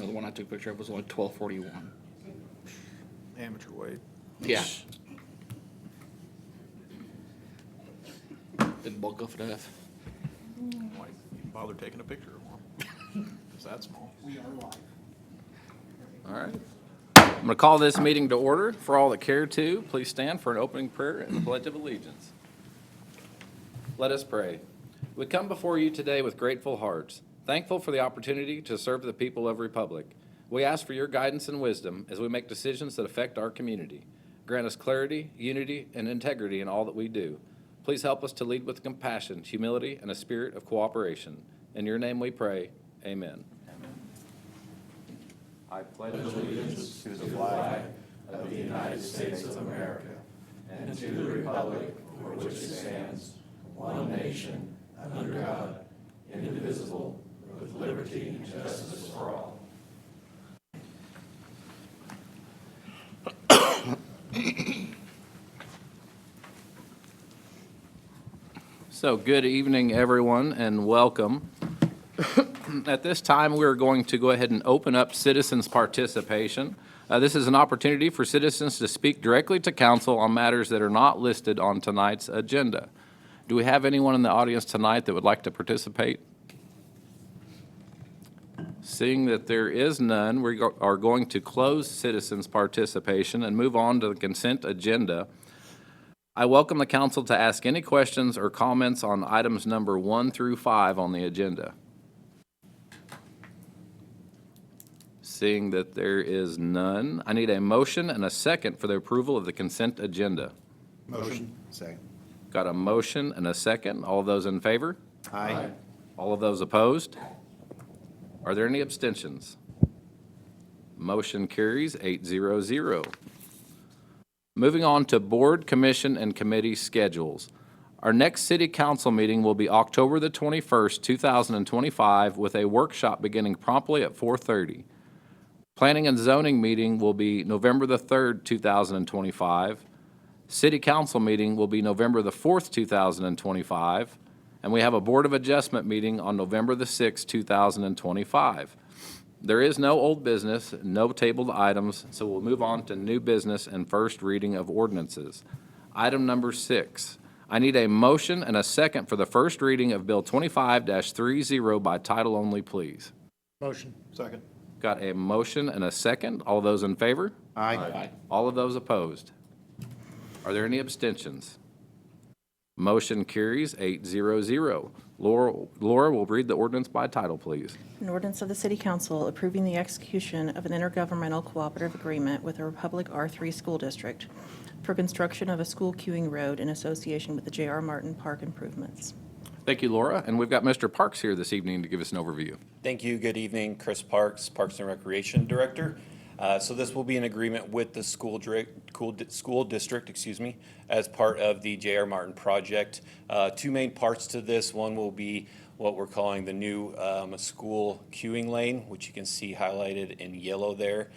No, the one I took a picture of was only 1241. Amateur weight. Yeah. Didn't bulk up enough. Why even bother taking a picture of one? It's that small. We are live. All right. I'm going to call this meeting to order. For all that care to, please stand for an opening prayer and the Pledge of Allegiance. Let us pray. We come before you today with grateful hearts, thankful for the opportunity to serve the people of Republic. We ask for your guidance and wisdom as we make decisions that affect our community. Grant us clarity, unity, and integrity in all that we do. Please help us to lead with compassion, humility, and a spirit of cooperation. In your name we pray. Amen. I pledge allegiance to the flag of the United States of America and to the republic for which it stands, one nation, under God, indivisible, with liberty and justice for all. So, good evening, everyone, and welcome. At this time, we're going to go ahead and open up citizens' participation. This is an opportunity for citizens to speak directly to council on matters that are not listed on tonight's agenda. Do we have anyone in the audience tonight that would like to participate? Seeing that there is none, we are going to close citizens' participation and move on to the consent agenda. I welcome the council to ask any questions or comments on items number 1 through 5 on the agenda. Seeing that there is none, I need a motion and a second for the approval of the consent agenda. Motion. Second. Got a motion and a second. All of those in favor? Aye. All of those opposed? Are there any abstentions? Motion carries 8-0-0. Moving on to board, commission, and committee schedules. Our next city council meeting will be October the 21st, 2025, with a workshop beginning promptly at 4:30. Planning and zoning meeting will be November the 3rd, 2025. City council meeting will be November the 4th, 2025. And we have a Board of Adjustment meeting on November the 6th, 2025. There is no old business, no tabled items, so we'll move on to new business and first reading of ordinances. Item number 6. I need a motion and a second for the first reading of Bill 25-30 by title only, please. Motion. Second. Got a motion and a second. All those in favor? Aye. All of those opposed? Are there any abstentions? Motion carries 8-0-0. Laura will read the ordinance by title, please. An ordinance of the City Council approving the execution of an intergovernmental cooperative agreement with the Republic R3 School District for construction of a school queuing road in association with the J.R. Martin Park improvements. Thank you, Laura. And we've got Mr. Parks here this evening to give us an overview. Thank you. Good evening. Chris Parks, Parks and Recreation Director. So this will be an agreement with the school district, as part of the J.R. Martin project. Two main parts to this. One will be what we're calling the new school queuing lane, which you can see highlighted in yellow there.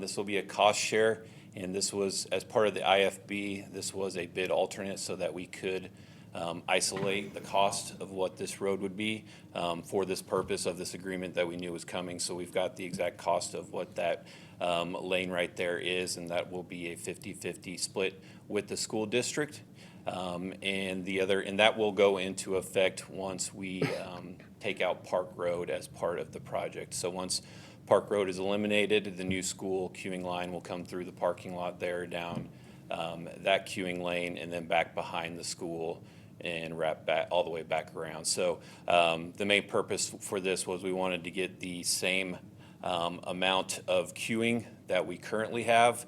This will be a cost share, and this was, as part of the IFB, this was a bid alternate so that we could isolate the cost of what this road would be for this purpose of this agreement that we knew was coming. So we've got the exact cost of what that lane right there is, and that will be a 50-50 split with the school district. And that will go into effect once we take out Park Road as part of the project. So once Park Road is eliminated, the new school queuing line will come through the parking lot there, down that queuing lane, and then back behind the school and wrap back all the way back around. So the main purpose for this was we wanted to get the same amount of queuing that we currently have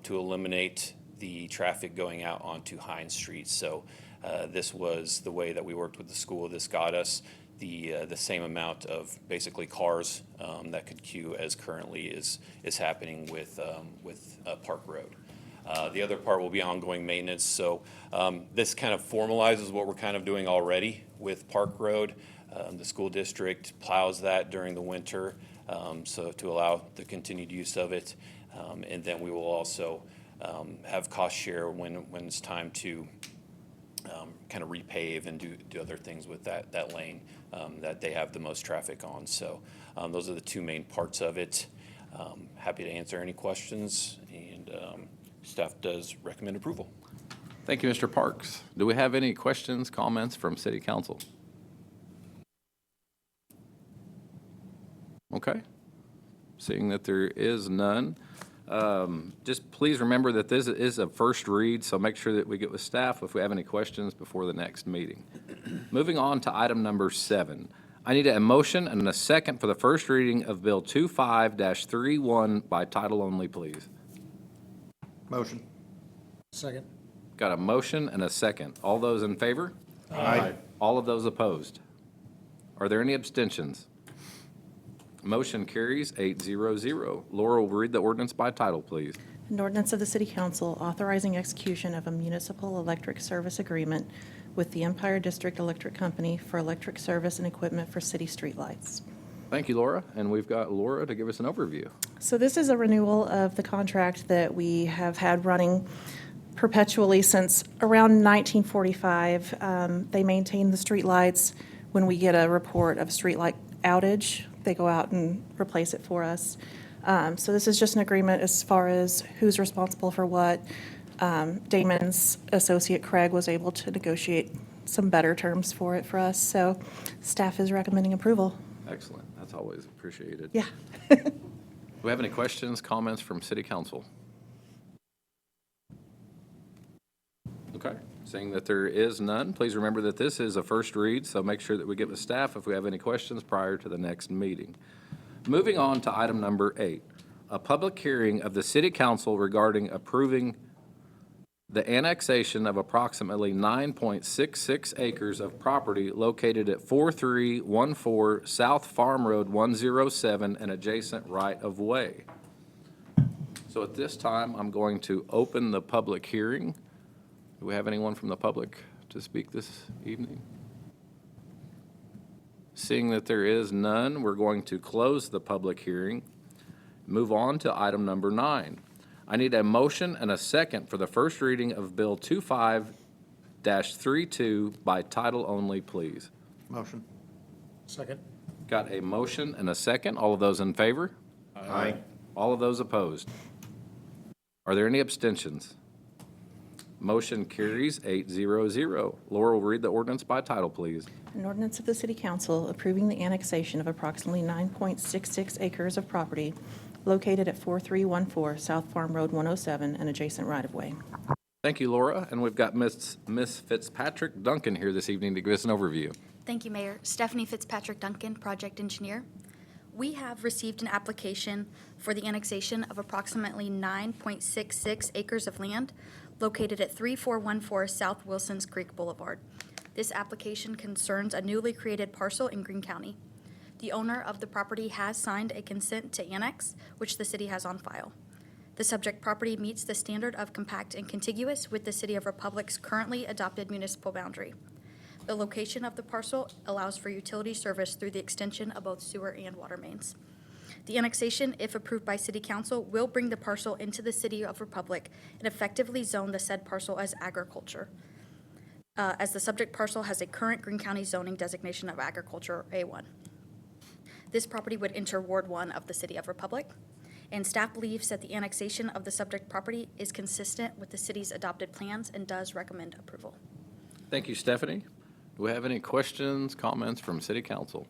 to eliminate the traffic going out onto Hines Street. So this was the way that we worked with the school. This got us the same amount of basically cars that could queue as currently is happening with Park Road. The other part will be ongoing maintenance. So this kind of formalizes what we're kind of doing already with Park Road. The school district plows that during the winter, so to allow the continued use of it. And then we will also have cost share when it's time to kind of repave and do other things with that lane that they have the most traffic on. So those are the two main parts of it. Happy to answer any questions, and staff does recommend approval. Thank you, Mr. Parks. Do we have any questions, comments from City Council? Okay. Seeing that there is none, just please remember that this is a first read, so make sure that we get with staff if we have any questions before the next meeting. Moving on to item number 7. I need a motion and a second for the first reading of Bill 25-31 by title only, please. Motion. Second. Got a motion and a second. All those in favor? Aye. All of those opposed? Are there any abstentions? Motion carries 8-0-0. Laura will read the ordinance by title, please. An ordinance of the City Council authorizing execution of a municipal electric service agreement with the Empire District Electric Company for electric service and equipment for city streetlights. Thank you, Laura. And we've got Laura to give us an overview. So this is a renewal of the contract that we have had running perpetually since around 1945. They maintain the streetlights. When we get a report of streetlight outage, they go out and replace it for us. So this is just an agreement as far as who's responsible for what. Damon's associate Craig was able to negotiate some better terms for it for us. So staff is recommending approval. Excellent. That's always appreciated. Yeah. Do we have any questions, comments from City Council? Okay. Seeing that there is none, please remember that this is a first read, so make sure that we get with staff if we have any questions prior to the next meeting. Moving on to item number 8, a public hearing of the City Council regarding approving the annexation of approximately 9.66 acres of property located at 4314 South Farm Road 107 and adjacent right-of-way. So at this time, I'm going to open the public hearing. Do we have anyone from the public to speak this evening? Seeing that there is none, we're going to close the public hearing. Move on to item number 9. I need a motion and a second for the first reading of Bill 25-32 by title only, please. Motion. Second. Got a motion and a second. All of those in favor? Aye. All of those opposed? Are there any abstentions? Motion carries 8-0-0. Laura will read the ordinance by title, please. An ordinance of the City Council approving the annexation of approximately 9.66 acres of property located at 4314 South Farm Road 107 and adjacent right-of-way. Thank you, Laura. And we've got Miss Fitzpatrick Duncan here this evening to give us an overview. Thank you, Mayor. Stephanie Fitzpatrick Duncan, project engineer. We have received an application for the annexation of approximately 9.66 acres of land located at 3414 South Wilsons Creek Boulevard. This application concerns a newly created parcel in Greene County. The owner of the property has signed a consent to annex, which the city has on file. The subject property meets the standard of compact and contiguous with the City of Republic's currently adopted municipal boundary. The location of the parcel allows for utility service through the extension of both sewer and water mains. The annexation, if approved by City Council, will bring the parcel into the City of Republic and effectively zone the said parcel as agriculture, as the subject parcel has a current Greene County zoning designation of agriculture A1. This property would enter Ward 1 of the City of Republic, and staff believes that the annexation of the subject property is consistent with the city's adopted plans and does recommend approval. Thank you, Stephanie. Do we have any questions, comments from City Council?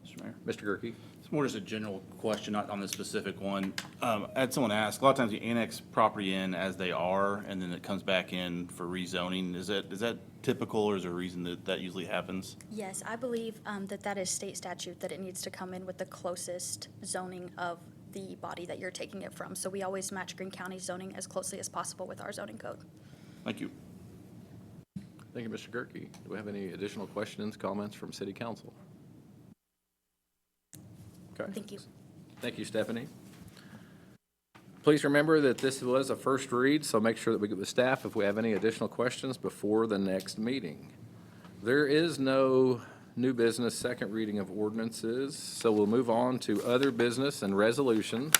Mr. Mayor. Mr. Gerke? It's more just a general question, not on this specific one. I had someone ask, a lot of times you annex property in as they are, and then it comes back in for rezoning. Is that typical, or is there a reason that usually happens? Yes, I believe that is state statute, that it needs to come in with the closest zoning of the body that you're taking it from. So we always match Greene County zoning as closely as possible with our zoning code. Thank you. Thank you, Mr. Gerke. Do we have any additional questions, comments from City Council? Okay. Thank you. Thank you, Stephanie. Please remember that this was a first read, so make sure that we get with staff if we have any additional questions before the next meeting. There is no new business, second reading of ordinances, so we'll move on to other business and resolutions.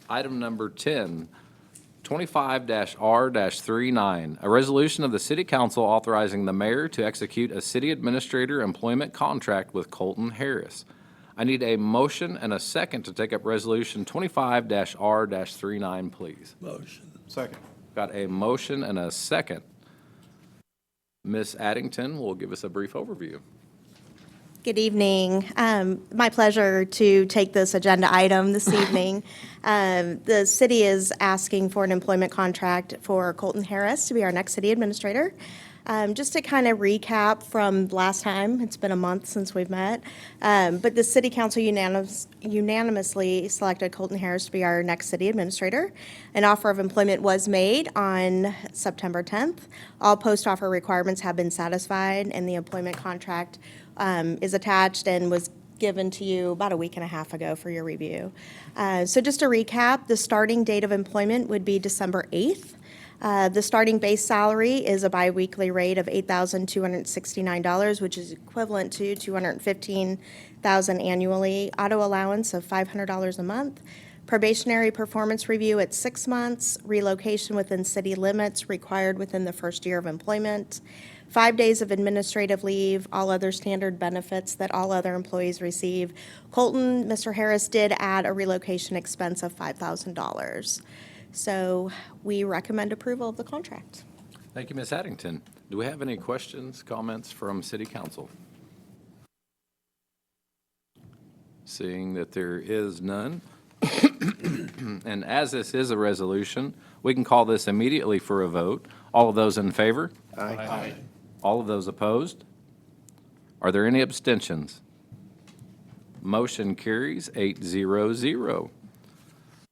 Item number 10, 25-R-39, a resolution of the City Council authorizing the mayor to execute a city administrator employment contract with Colton Harris. I need a motion and a second to take up Resolution 25-R-39, please. Second. Got a motion and a second. Ms. Addington will give us a brief overview. Good evening. My pleasure to take this agenda item this evening. The city is asking for an employment contract for Colton Harris to be our next city administrator. Just to kind of recap from last time, it's been a month since we've met, but the city council unanimously selected Colton Harris to be our next city administrator. An offer of employment was made on September 10th. All post-offer requirements have been satisfied, and the employment contract is attached and was given to you about a week and a half ago for your review. So just to recap, the starting date of employment would be December 8th. The starting base salary is a biweekly rate of $8,269, which is equivalent to $215,000 annually. Auto allowance of $500 a month. Probationary performance review at 6 months. Relocation within city limits required within the first year of employment. 5 days of administrative leave, all other standard benefits that all other employees receive. Colton, Mr. Harris did add a relocation expense of $5,000. So we recommend approval of the contract. Thank you, Ms. Addington. Do we have any questions, comments from City Council? Seeing that there is none, and as this is a resolution, we can call this immediately for a vote. All of those in favor? Aye. All of those opposed? Are there any abstentions? Motion carries 8-0-0.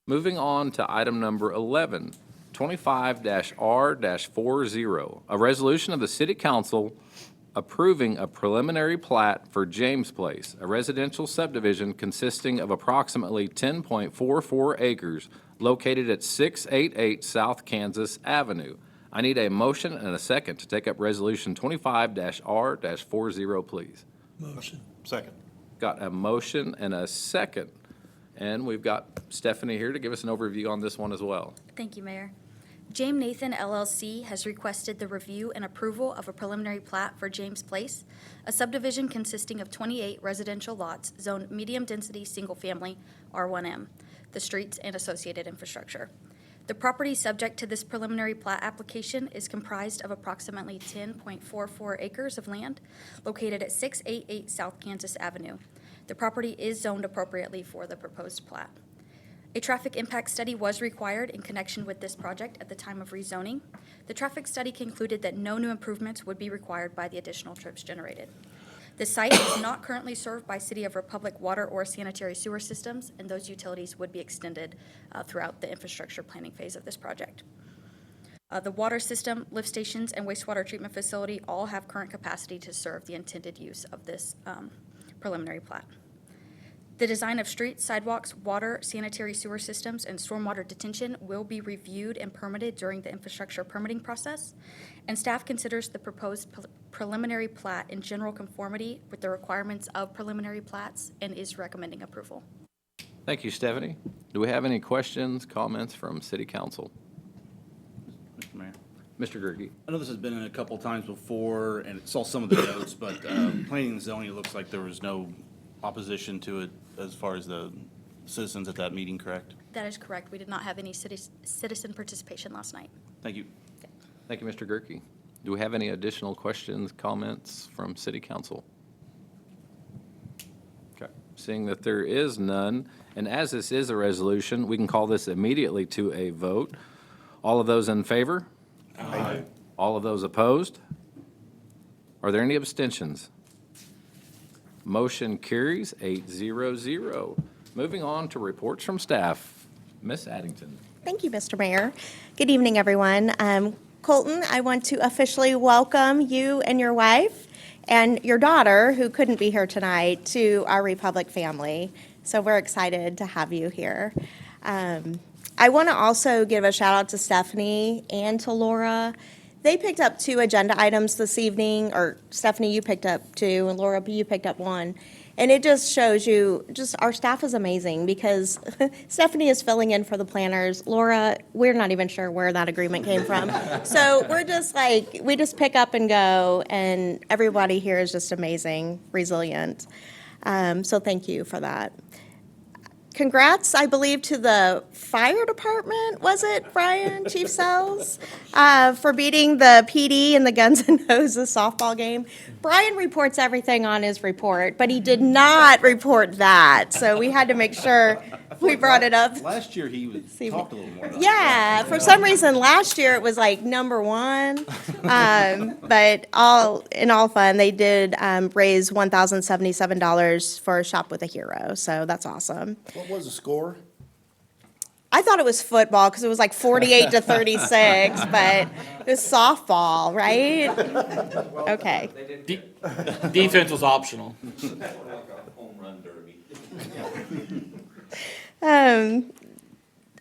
Moving on to item number 11, 25-R-40, a resolution of the City Council approving a preliminary plat for James Place, a residential subdivision consisting of approximately 10.44 acres located at 688 South Kansas Avenue. I need a motion and a second to take up Resolution 25-R-40, please. Second. Got a motion and a second. And we've got Stephanie here to give us an overview on this one as well. Thank you, Mayor. James Nathan LLC has requested the review and approval of a preliminary plat for James Place, a subdivision consisting of 28 residential lots zoned medium-density, single-family, R1M, the streets and associated infrastructure. The property subject to this preliminary plat application is comprised of approximately 10.44 acres of land located at 688 South Kansas Avenue. The property is zoned appropriately for the proposed plat. A traffic impact study was required in connection with this project at the time of rezoning. The traffic study concluded that no new improvements would be required by the additional trips generated. The site is not currently served by City of Republic water or sanitary sewer systems, and those utilities would be extended throughout the infrastructure planning phase of this project. The water system, lift stations, and wastewater treatment facility all have current capacity to serve the intended use of this preliminary plat. The design of streets, sidewalks, water, sanitary sewer systems, and stormwater detention will be reviewed and permitted during the infrastructure permitting process, and staff considers the proposed preliminary plat in general conformity with the requirements of preliminary plats and is recommending approval. Thank you, Stephanie. Do we have any questions, comments from City Council? Mr. Mayor. Mr. Gerke? I know this has been in a couple times before, and it saw some of the notes, but planning and zoning, it looks like there was no opposition to it as far as the citizens at that meeting, correct? That is correct. We did not have any citizen participation last night. Thank you. Thank you, Mr. Gerke. Do we have any additional questions, comments from City Council? Okay. Seeing that there is none, and as this is a resolution, we can call this immediately to a vote. All of those in favor? Aye. All of those opposed? Are there any abstentions? Motion carries 8-0-0. Moving on to reports from staff. Ms. Addington. Thank you, Mr. Mayor. Good evening, everyone. Colton, I want to officially welcome you and your wife and your daughter, who couldn't be here tonight, to our Republic family. So we're excited to have you here. I want to also give a shout out to Stephanie and to Laura. They picked up 2 agenda items this evening, or Stephanie, you picked up 2, and Laura, you picked up 1. And it just shows you, just our staff is amazing because Stephanie is filling in for the planners. Laura, we're not even sure where that agreement came from. So we're just like, we just pick up and go, and everybody here is just amazing, resilient. So thank you for that. Congrats, I believe, to the fire department, was it, Brian, Chief Sells, for beating the PD in the Guns N' Roses softball game. Brian reports everything on his report, but he did not report that, so we had to make sure we brought it up. Last year, he talked a little more about it. Yeah, for some reason, last year it was like number one. But in all fun, they did raise $1,077 for Shop with a Hero, so that's awesome. What was the score? I thought it was football because it was like 48-36, but it was softball, right? Okay. Defense was optional.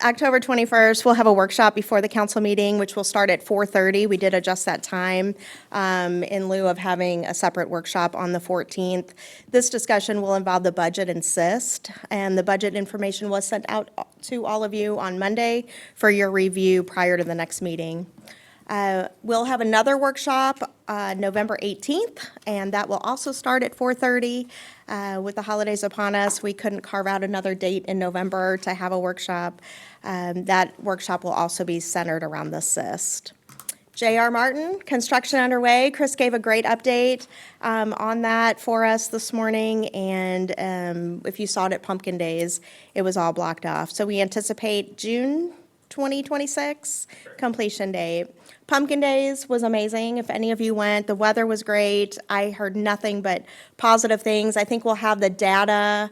October 21st, we'll have a workshop before the council meeting, which will start at 4:30. We did adjust that time in lieu of having a separate workshop on the 14th. This discussion will involve the budget and SIST, and the budget information was sent out to all of you on Monday for your review prior to the next meeting. We'll have another workshop November 18th, and that will also start at 4:30. With the holidays upon us, we couldn't carve out another date in November to have a workshop. That workshop will also be centered around the SIST. J.R. Martin, construction underway. Chris gave a great update on that for us this morning, and if you saw it at Pumpkin Days, it was all blocked off. So we anticipate June 2026 completion date. Pumpkin Days was amazing. If any of you went, the weather was great. I heard nothing but positive things. I think we'll have the data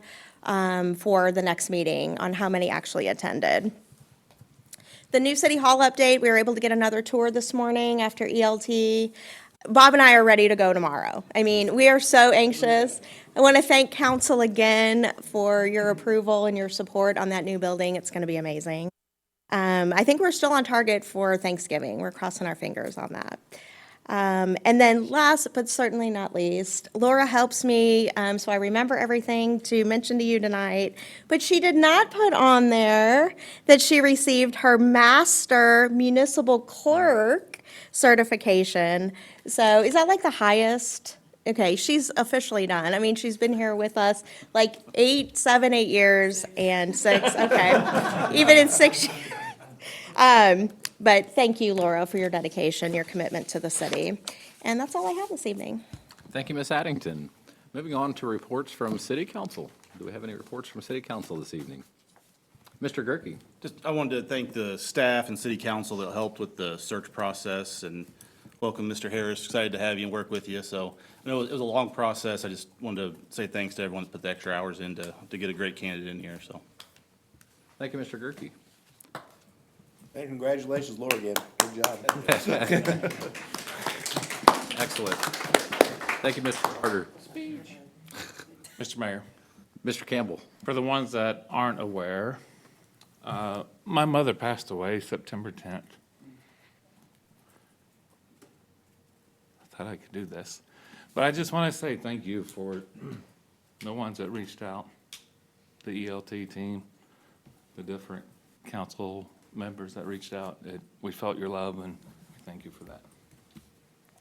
for the next meeting on how many actually attended. The new City Hall update, we were able to get another tour this morning after ELT. Bob and I are ready to go tomorrow. I mean, we are so anxious. I want to thank council again for your approval and your support on that new building. It's going to be amazing. I think we're still on target for Thanksgiving. We're crossing our fingers on that. And then last but certainly not least, Laura helps me, so I remember everything to mention to you tonight. But she did not put on there that she received her Master Municipal Clerk certification. So is that like the highest? Okay, she's officially done. I mean, she's been here with us like 7, 8 years and 6, okay, even in 6 years. But thank you, Laura, for your dedication, your commitment to the city. And that's all I have this evening. Thank you, Ms. Addington. Moving on to reports from City Council. Do we have any reports from City Council this evening? Mr. Gerke. I wanted to thank the staff and city council that helped with the search process, and welcome, Mr. Harris. Excited to have you and work with you. So I know it was a long process. I just wanted to say thanks to everyone that put the extra hours in to get a great candidate in here, so. Thank you, Mr. Gerke. And congratulations, Laura, again. Good job. Excellent. Thank you, Mr. Carter. Mr. Mayor, Mr. Campbell. for the ones that aren't aware, my mother passed away September 10th. I thought I could do this. But I just want to say thank you for the ones that reached out, the ELT team, the different council members that reached out. We felt your love, and thank you for that.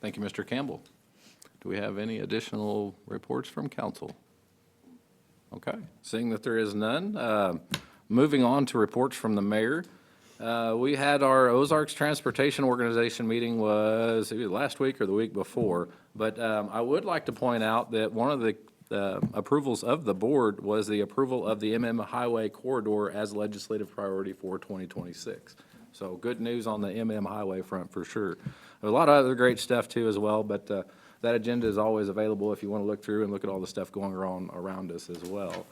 Thank you, Mr. Campbell. Do we have any additional reports from council? Okay, seeing that there is none, moving on to reports from the mayor. We had our Ozarks Transportation Organization meeting was either last week or the week before, but I would like to point out that one of the approvals of the board was the approval of the MM Highway corridor as legislative priority for 2026. So good news on the MM Highway front for sure. There's a lot of other great stuff too as well, but that agenda is always available if you want to look through and look at all the stuff going on around us as well.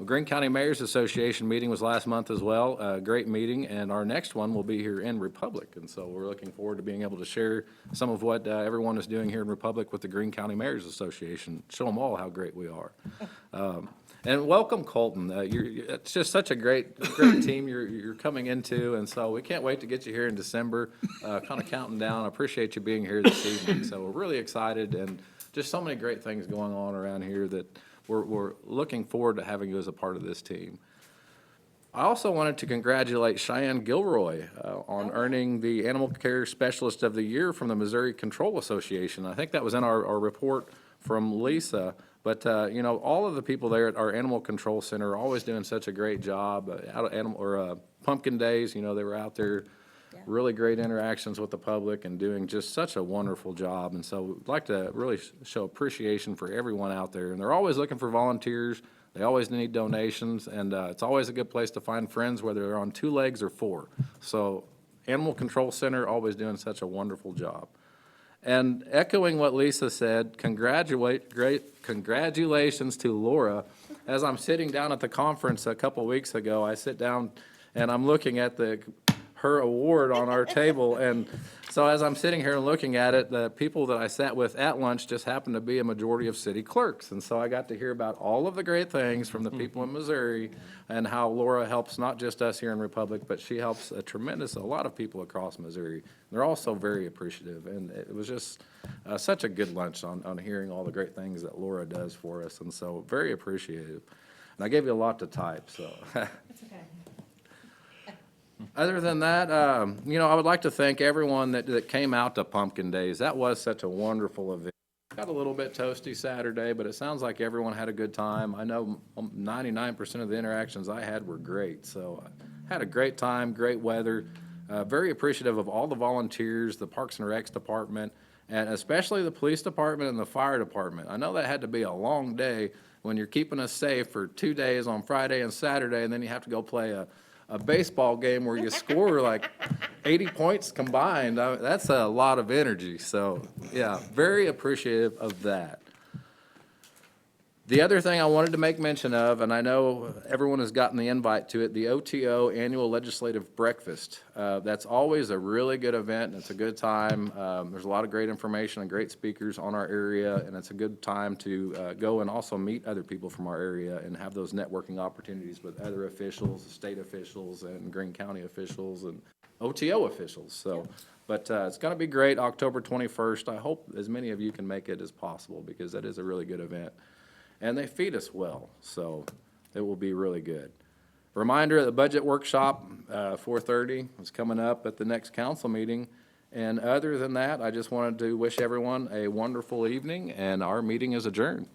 Greene County Mayor's Association meeting was last month as well, a great meeting, and our next one will be here in Republic. And so we're looking forward to being able to share some of what everyone is doing here in Republic with the Greene County Mayor's Association, show them all how great we are. And welcome, Colton. It's just such a great team you're coming into, and so we can't wait to get you here in December, kind of counting down. I appreciate you being here this evening. So we're really excited, and just so many great things going on around here that we're looking forward to having you as a part of this team. I also wanted to congratulate Cheyenne Gilroy on earning the Animal Care Specialist of the Year from the Missouri Control Association. I think that was in our report from Lisa. But, you know, all of the people there at our Animal Control Center are always doing such a great job. Pumpkin Days, you know, they were out there, really great interactions with the public and doing just such a wonderful job. And so we'd like to really show appreciation for everyone out there. And they're always looking for volunteers. They always need donations, and it's always a good place to find friends, whether they're on 2 legs or 4. So Animal Control Center always doing such a wonderful job. And echoing what Lisa said, congratulations to Laura. As I'm sitting down at the conference a couple weeks ago, I sit down and I'm looking at her award on our table. And so as I'm sitting here and looking at it, the people that I sat with at lunch just happened to be a majority of city clerks. And so I got to hear about all of the great things from the people in Missouri and how Laura helps not just us here in Republic, but she helps a lot of people across Missouri. They're also very appreciative. And it was just such a good lunch on hearing all the great things that Laura does for us. And so very appreciative. And I gave you a lot to type, so. It's okay. Other than that, you know, I would like to thank everyone that came out to Pumpkin Days. That was such a wonderful event. Got a little bit toasty Saturday, but it sounds like everyone had a good time. I know 99% of the interactions I had were great, so I had a great time, great weather. Very appreciative of all the volunteers, the Parks and Recs department, and especially the police department and the fire department. I know that had to be a long day when you're keeping us safe for 2 days on Friday and Saturday, and then you have to go play a baseball game where you score like 80 points combined. That's a lot of energy. So, yeah, very appreciative of that. The other thing I wanted to make mention of, and I know everyone has gotten the invite to it, the OTO Annual Legislative Breakfast. That's always a really good event, and it's a good time. There's a lot of great information and great speakers on our area, and it's a good time to go and also meet other people from our area and have those networking opportunities with other officials, state officials, and Greene County officials, and OTO officials. So, but it's going to be great, October 21st. I hope as many of you can make it as possible because that is a really good event. And they feed us well, so it will be really good. Reminder, the budget workshop, 4:30 is coming up at the next council meeting. And other than that, I just wanted to wish everyone a wonderful evening, and our meeting is adjourned.